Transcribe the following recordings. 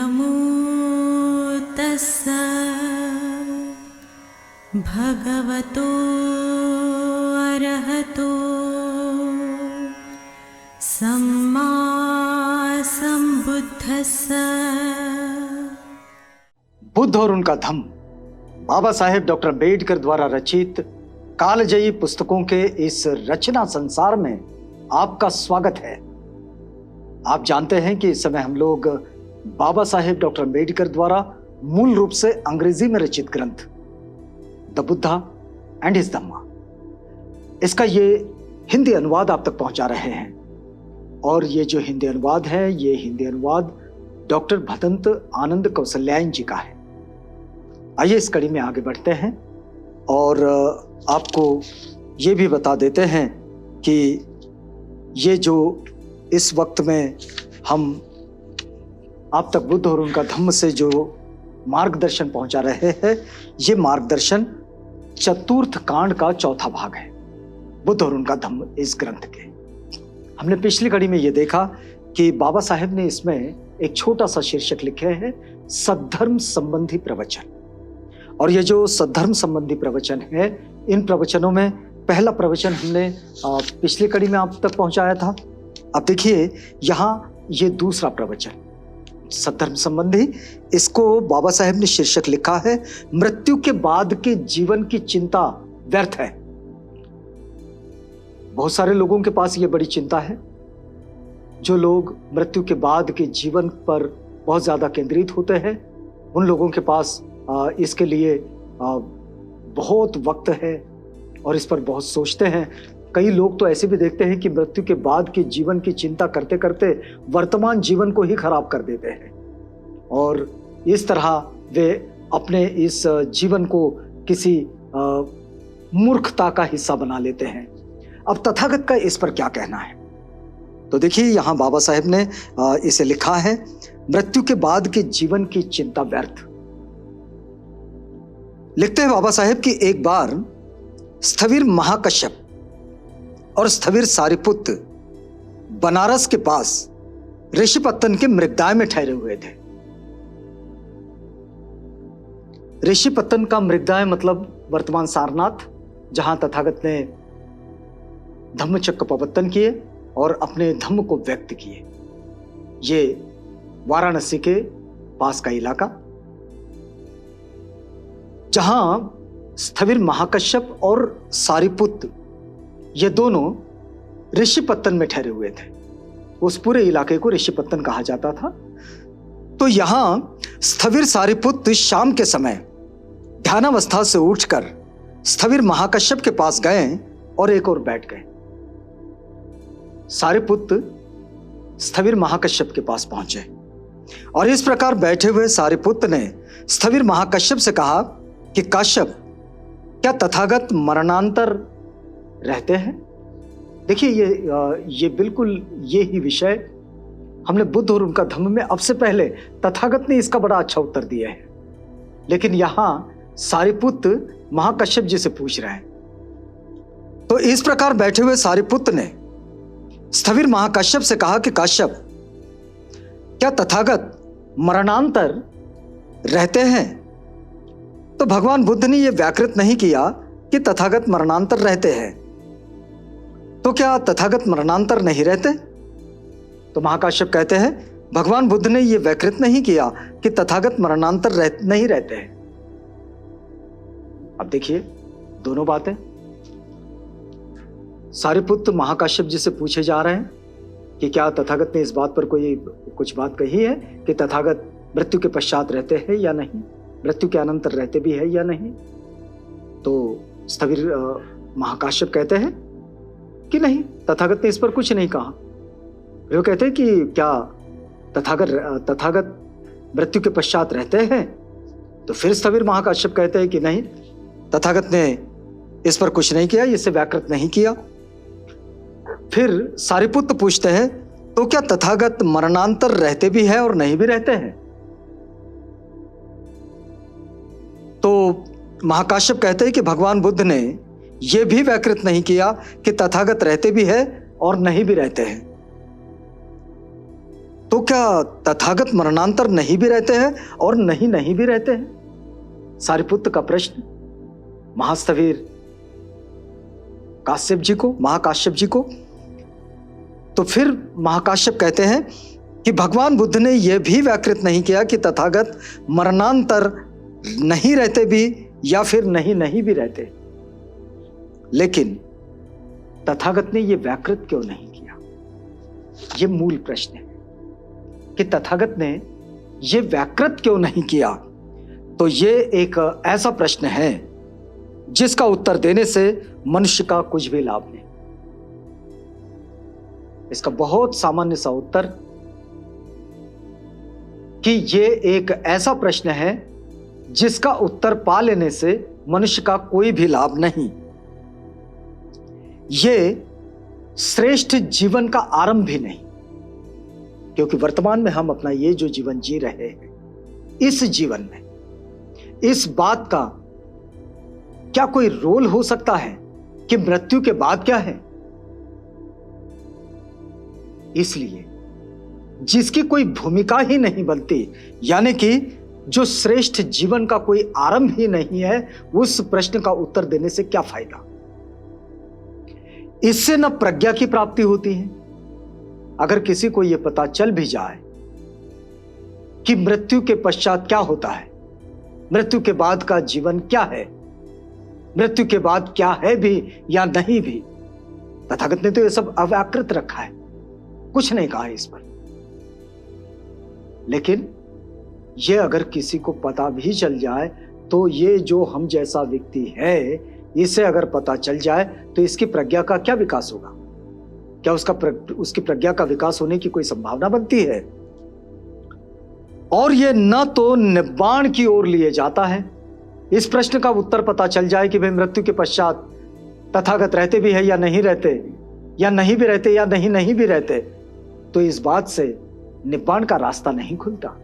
नमो तस्स भगवतो अरहतो सम्मा सम्बुद्धस्स। बुद्ध और उनका धम्म बाबा साहेब डॉक्टर अम्बेडकर द्वारा रचित कालजयी पुस्तकों के इस रचना संसार में आपका स्वागत है। आप जानते हैं कि इस समय हम लोग बाबा साहेब डॉक्टर अम्बेडकर द्वारा मूल रूप से अंग्रेजी में रचित ग्रंथ द बुद्धा एंड हिज धम्मा, इसका ये हिंदी अनुवाद आप तक पहुंचा रहे हैं। और ये जो हिंदी अनुवाद है, ये हिंदी अनुवाद डॉक्टर भदंत आनंद कौशल्यायन जी का है। आइए इस कड़ी में आगे बढ़ते हैं और आपको ये भी बता देते हैं कि ये जो इस वक्त में हम आप तक बुद्ध और उनका धम्म से जो मार्गदर्शन पहुंचा रहे हैं, ये मार्गदर्शन चतुर्थ कांड का चौथा भाग है, बुद्ध और उनका धम्म इस ग्रंथ के। हमने पिछली कड़ी में ये देखा कि बाबा साहेब ने इसमें एक छोटा सा शीर्षक लिखे है, सद्धर्म संबंधी प्रवचन। और ये जो सद्धर्म संबंधी प्रवचन है, इन प्रवचनों में पहला प्रवचन हमने पिछली कड़ी में आप तक पहुंचाया था। अब देखिए यहाँ ये दूसरा प्रवचन सद्धर्म संबंधी, इसको बाबा साहेब ने शीर्षक लिखा है, मृत्यु के बाद के जीवन की चिंता व्यर्थ है। बहुत सारे लोगों के पास ये बड़ी चिंता है। जो लोग मृत्यु के बाद के जीवन पर बहुत ज्यादा केंद्रित होते हैं, उन लोगों के पास इसके लिए बहुत वक्त है और इस पर बहुत सोचते हैं। कई लोग तो ऐसे भी देखते हैं कि मृत्यु के बाद के जीवन की चिंता करते करते वर्तमान जीवन को ही खराब कर देते हैं और इस तरह वे अपने इस जीवन को किसी मूर्खता का हिस्सा बना लेते हैं। अब तथागत का इस पर क्या कहना है? तो देखिए यहाँ बाबा साहेब ने इसे लिखा है, मृत्यु के बाद के जीवन की चिंता व्यर्थ। लिखते हैं बाबा साहेब कि एक बार स्थविर महाकश्यप और स्थविर सारिपुत्र बनारस के पास ऋषिपत्तन के मृगदाय में ठहरे हुए थे। ऋषिपत्तन का मृगदाय मतलब वर्तमान सारनाथ, जहां तथागत ने धम्मचक्र प्रवर्तन किए और अपने धम्म को व्यक्त किए। ये वाराणसी के पास का इलाका, जहां स्थविर महाकश्यप और सारिपुत्र ये दोनों ऋषिपत्तन में ठहरे हुए थे। उस पूरे इलाके को ऋषिपत्तन कहा जाता था। तो यहां स्थविर सारिपुत्र शाम के समय ध्यानावस्था से उठकर स्थविर महाकश्यप के पास गए और एक और बैठ गए। सारिपुत्र स्थविर महाकश्यप के पास पहुंचे और इस प्रकार बैठे हुए सारिपुत्र ने स्थविर महाकश्यप से कहा कि काश्यप, क्या तथागत मरणांतर रहते हैं? देखिए ये बिल्कुल ये ही विषय हमने बुद्ध और उनका धम्म में अब से पहले तथागत ने इसका बड़ा अच्छा उत्तर दिया है, लेकिन यहां सारिपुत्र महाकश्यप जी से पूछ रहे हैं। तो इस प्रकार बैठे हुए सारिपुत्र ने स्थविर महाकश्यप से कहा कि काश्यप, क्या तथागत मरणांतर रहते हैं? तो भगवान बुद्ध ने यह व्याकृत नहीं किया कि तथागत मरणांतर रहते हैं। तो क्या तथागत मरणांतर नहीं रहते? तो महाकाश्यप कहते हैं, भगवान बुद्ध ने यह व्याकृत नहीं किया कि तथागत मरणांतर नहीं रहते हैं। अब देखिए दोनों बातें, सारिपुत्र महाकाश्यप जी से पूछे जा रहे हैं कि क्या तथागत ने इस बात पर कुछ बात कही है कि तथागत मृत्यु के पश्चात रहते हैं या नहीं, मृत्यु के अनंतर रहते भी है या नहीं। तो स्थविर महाकाश्यप कहते हैं कि नहीं, तथागत ने इस पर कुछ नहीं कहा। वो कहते हैं कि क्या तथागत मृत्यु के पश्चात रहते हैं? तो फिर स्थविर महाकाश्यप कहते हैं कि नहीं, तथागत ने इस पर कुछ नहीं किया, इसे व्याकृत नहीं किया। फिर सारिपुत्र पूछते हैं, तो क्या तथागत मरणांतर रहते भी है और नहीं भी रहते हैं? तो महाकाश्यप कहते हैं कि भगवान बुद्ध ने यह भी व्याकृत नहीं किया कि तथागत रहते भी है और नहीं भी रहते हैं। तो क्या तथागत मरणांतर नहीं भी रहते हैं और नहीं भी रहते हैं? सारिपुत्र का प्रश्न महास्थवीर काश्यप जी को, महाकाश्यप जी को। तो फिर महाकाश्यप कहते हैं कि भगवान बुद्ध ने यह भी व्याकृत नहीं किया कि तथागत मरणांतर नहीं रहते भी या फिर नहीं भी रहते, लेकिन तथागत ने यह व्याकृत क्यों नहीं किया? यह मूल प्रश्न है कि तथागत ने यह व्याकृत क्यों नहीं किया। तो यह एक ऐसा प्रश्न है जिसका उत्तर देने से मनुष्य का कुछ भी लाभ नहीं। इसका बहुत सामान्य सा उत्तर कि यह एक ऐसा प्रश्न है जिसका उत्तर पा लेने से मनुष्य का कोई भी लाभ नहीं। यह श्रेष्ठ जीवन का आरंभ भी नहीं, क्योंकि वर्तमान में हम अपना ये जो जीवन जी रहे हैं, इस जीवन में इस बात का क्या कोई रोल हो सकता है कि मृत्यु के बाद क्या है? इसलिए जिसकी कोई भूमिका ही नहीं बनती, यानी कि जो श्रेष्ठ जीवन का कोई आरंभ ही नहीं है, उस प्रश्न का उत्तर देने से क्या फायदा? इससे न प्रज्ञा की प्राप्ति होती है। अगर किसी को यह पता चल भी जाए कि मृत्यु के पश्चात क्या होता है, मृत्यु के बाद का जीवन क्या है, मृत्यु के बाद क्या है भी या नहीं भी, तथागत ने तो यह सब अव्याकृत रखा है, कुछ नहीं कहा इस पर। लेकिन यह अगर किसी को पता भी चल जाए तो ये जो हम जैसा व्यक्ति है, इसे अगर पता चल जाए तो इसकी प्रज्ञा का क्या विकास होगा? क्या उसकी प्रज्ञा का विकास होने की कोई संभावना बनती है? और यह न तो निब्बाण की ओर लिए जाता है। इस प्रश्न का उत्तर पता चल जाए कि भाई मृत्यु के पश्चात तथागत रहते भी है या नहीं रहते, या नहीं भी रहते या नहीं भी रहते, तो इस बात से निब्बाण का रास्ता नहीं खुलता,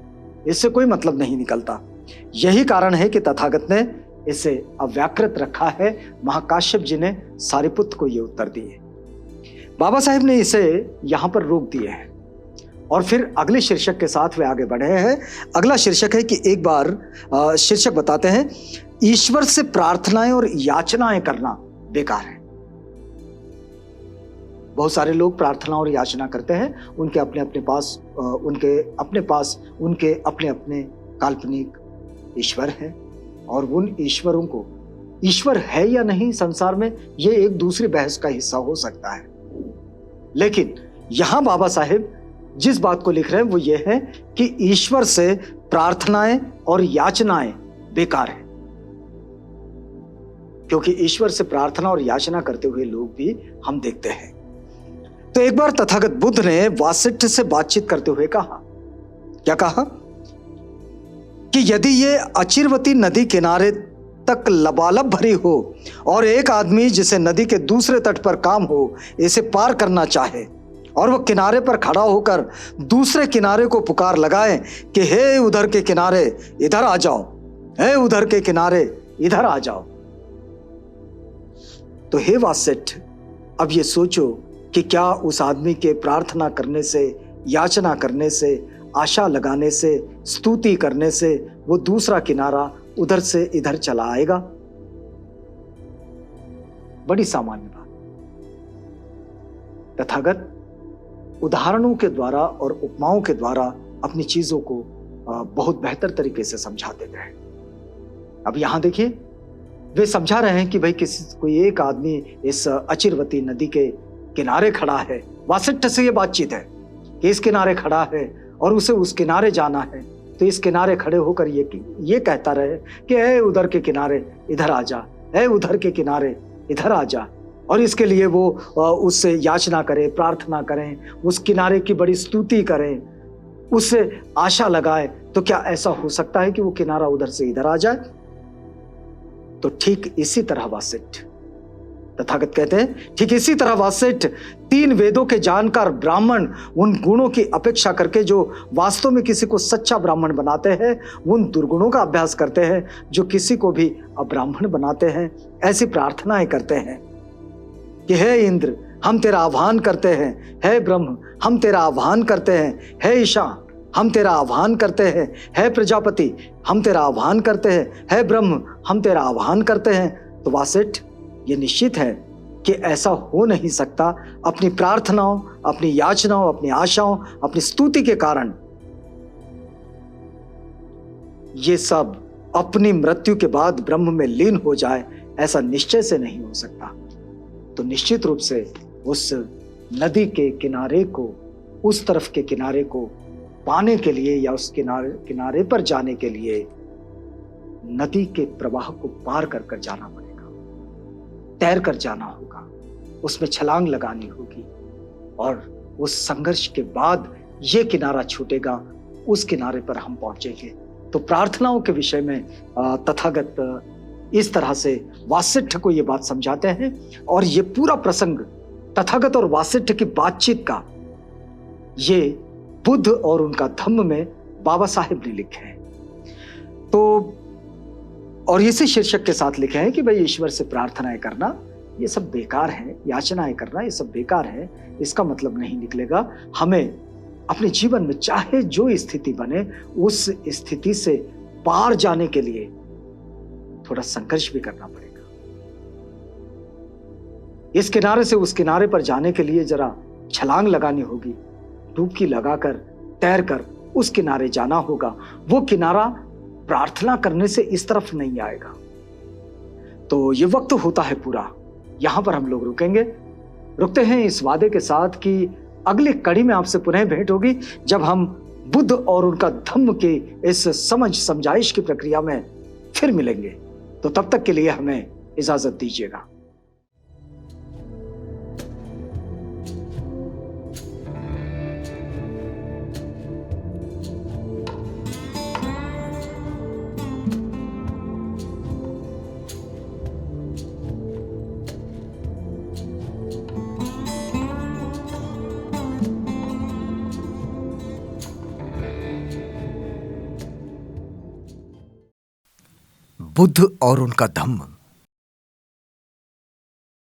इससे कोई मतलब नहीं निकलता। यही कारण है कि तथागत ने इसे अव्याकृत रखा है। महाकाश्यप जी ने सारिपुत्र को यह उत्तर दिए, बाबा साहेब ने इसे यहां पर रोक दिए हैं और फिर अगले शीर्षक के साथ वे आगे बढ़े हैं। अगला शीर्षक है कि एक बार शीर्षक बताते हैं, ईश्वर से प्रार्थनाएं और याचनाएं करना बेकार है। बहुत सारे लोग प्रार्थना और याचना करते हैं, उनके अपने अपने काल्पनिक ईश्वर हैं, और उन ईश्वरों को ईश्वर है या नहीं संसार में, यह एक दूसरी बहस का हिस्सा हो सकता है। लेकिन यहां बाबा साहेब जिस बात को लिख रहे हैं वो ये है कि ईश्वर से प्रार्थनाएं और याचनाएं बेकार है, क्योंकि ईश्वर से प्रार्थना और याचना करते हुए लोग भी हम देखते हैं। तो एक बार तथागत बुद्ध ने वासिष्ठ से बातचीत करते हुए कहा, क्या कहा कि यदि ये अचिरवती नदी किनारे तक लबालब भरी हो और एक आदमी जिसे नदी के दूसरे तट पर काम हो इसे पार करना चाहे, और वह किनारे पर खड़ा होकर दूसरे किनारे को पुकार लगाए कि हे उधर के किनारे इधर आ जाओ, हे उधर के किनारे इधर आ जाओ, तो हे वासिष्ठ, अब ये सोचो कि क्या उस आदमी के प्रार्थना करने से, याचना करने से, आशा लगाने से, स्तुति करने से वो दूसरा किनारा उधर से इधर चला आएगा? बड़ी सामान्य बात। तथागत उदाहरणों के द्वारा और उपमाओं के द्वारा अपनी चीजों को बहुत बेहतर तरीके से समझाते गए। अब यहां देखिए, वे समझा रहे हैं कि भाई कोई एक आदमी इस अचिरवती नदी के किनारे खड़ा है। वासिष्ठ से ये बातचीत है कि इस किनारे खड़ा है और उसे उस किनारे जाना है, तो इस किनारे खड़े होकर ये कहता रहे कि ए उधर के किनारे इधर आ जा, ए उधर के किनारे इधर आ जा, और इसके लिए वो उससे याचना करें, प्रार्थना करें, उस किनारे की बड़ी स्तुति करें, उससे आशा लगाए। तो क्या ऐसा हो सकता है कि वो किनारा उधर से इधर आ जाए? तो ठीक इसी तरह वासिष्ठ, तथागत कहते हैं ठीक इसी तरह वासिष्ठ, 3 वेदों के जानकार ब्राह्मण उन गुणों की अपेक्षा करके जो वास्तव में किसी को सच्चा ब्राह्मण बनाते हैं, उन दुर्गुणों का अभ्यास करते हैं जो किसी को भी अब्राह्मण बनाते हैं। ऐसी प्रार्थनाएं करते हैं कि हे इंद्र, हम तेरा आह्वान करते हैं, हे ब्रह्म हम तेरा आह्वान करते हैं, हे ईशान हम तेरा आह्वान करते हैं, हे प्रजापति हम तेरा आह्वान करते हैं, हे ब्रह्म हम तेरा आह्वान करते हैं। तो वासिष्ठ, ये निश्चित है कि ऐसा हो नहीं सकता। अपनी प्रार्थनाओं, अपनी याचनाओं, अपनी आशाओं, अपनी स्तुति के कारण ये सब अपनी मृत्यु के बाद ब्रह्म में लीन हो जाए, ऐसा निश्चय से नहीं हो सकता। तो निश्चित रूप से उस नदी के किनारे को, उस तरफ के किनारे को पाने के लिए या उस किनारे पर जाने के लिए नदी के प्रवाह को पार कर कर जाना पड़ेगा, तैर कर जाना होगा, उसमें छलांग लगानी होगी और उस संघर्ष के बाद ये किनारा छूटेगा, उस किनारे पर हम पहुंचेंगे। तो प्रार्थनाओं के विषय में तथागत इस तरह से वासिष्ठ को ये बात समझाते हैं और ये पूरा प्रसंग तथागत और वासिष्ठ की बातचीत का ये बुद्ध और उनका धम्म में बाबा साहेब ने लिखे हैं। तो और इसी शीर्षक के साथ लिखे हैं कि भाई ईश्वर से प्रार्थनाएं करना ये सब बेकार है, याचनाएं करना ये सब बेकार है। इसका मतलब नहीं निकलेगा, हमें अपने जीवन में चाहे जो स्थिति बने उस स्थिति से पार जाने के लिए थोड़ा संघर्ष भी करना पड़ेगा। इस किनारे से उस किनारे पर जाने के लिए जरा छलांग लगानी होगी, डुबकी लगाकर तैरकर उस किनारे जाना होगा। वो किनारा प्रार्थना करने से इस तरफ नहीं आएगा। तो ये वक्त होता है पूरा, यहां पर हम लोग रुकते हैं इस वादे के साथ कि अगली कड़ी में आपसे पुनः भेंट होगी जब हम बुद्ध और उनका धम्म के इस समझाइश की प्रक्रिया में फिर मिलेंगे। तो तब तक के लिए हमें इजाजत दीजिएगा। बुद्ध और उनका धम्म।